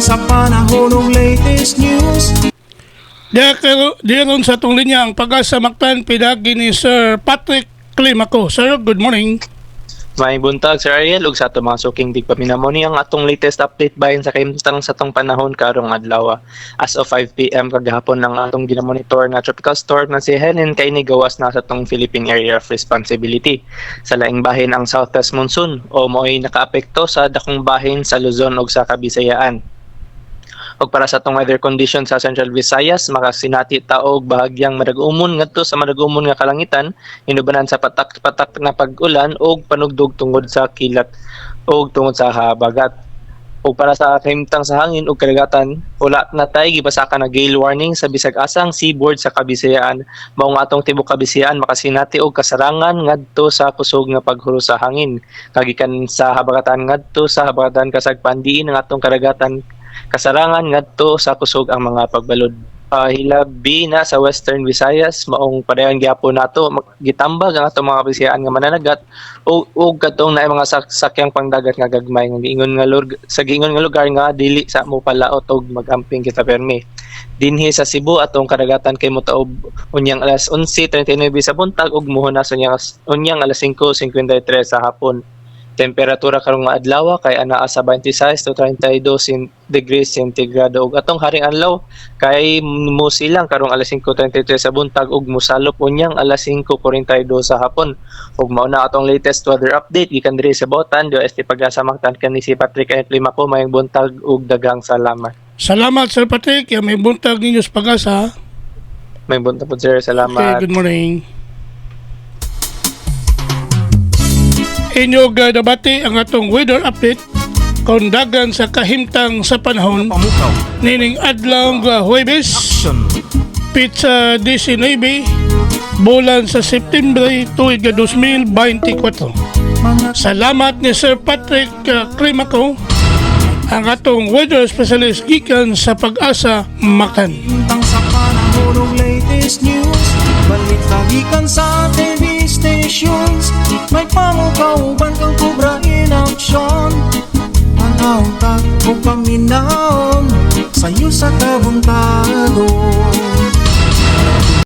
sa panahon ng latest news. Diyaron sa itong linya ang Pag-asa Mactan, pidagi ni Sir Patrick Climaco. Sir, good morning. May buntag, Sir Ariel, ug sa ato mga suking digpaminamoni ang atong latest update bahin sa kahimtang sa atong panahon karong adlaw. As of 5 p.m. kagahapon lang atong ginamonitor nga tropical storm na si Helen kay ni gawas na sa atong Philippine Area of Responsibility. Sa laing bahin ang southwest monsoon o mo'y nakaapekto sa dakong bahin sa Luzon ug sa Kabisayaan. Og para sa atong weather condition sa Central Visayas, makasinati ta og bahagyang marag-umon ngadto sa marag-umon nga kalangitan, hinubanan sa patak-patak na pag-ulan og panugdog tungod sa kilat og tungod sa habagat. Og para sa kahimtang sa hangin ug kadagatan, wala na tay gibasaka na gale warning sa bisag asang seaboard sa Kabisayaan. Mao nga atong tibok Kabisayaan makasinati og kasarangan ngadto sa kusog nga paghuro sa hangin. Kagikan sa habagatan ngadto sa habagatan kasag pandiin ang atong kadagatan kasarangan ngadto sa kusog ang mga pagbalod. Hilabi na sa Western Visayas maong padayon gyapon nato gitambag ang atong mga Bisayaan nga mananagat ug katong naay mga sakyang pangdagat nga gagmay nga giingon nga sa giingon nga lugar nga dili sa mo palaot og magamping kita permi. Dinhi sa Cebu atong kadagatan kay motaob unyang alas 11:39 sa buntag ug muhuna sa unyang alas 5:53 sa hapon. Temperatura karong nga adlaw kay anaa sa 26 to 32 degrees centigrado ug atong haring adlaw kay musilang karong alas 5:33 sa buntag ug mosalop unyang alas 5:42 sa hapon. Ug mao na atong latest weather update gikan diri sa Botan, DOST Pag-asa Mactan kanhi si Patrick Climaco. Mayong buntag ug daghang salamat. Salamat, Sir Patrick. May buntag ninyo sa Pag-asa. May buntag po, sir. Salamat. Okay, good morning. Inyong nabati ang atong weather update kondagan sa kahimtang sa panahon Pamukaw, nining adlaw nga Huwebes, action, pizza 19, bulan sa September tuig 2024. Salamat ni Sir Patrick Climaco, ang atong weather specialist gikan sa Pag-asa Mactan. tang sa panahon ng latest news. Balita gikan sa TV stations. May pamukauban kang kubra in action. Panautak o paminaon sa'yo sa kabuntagon.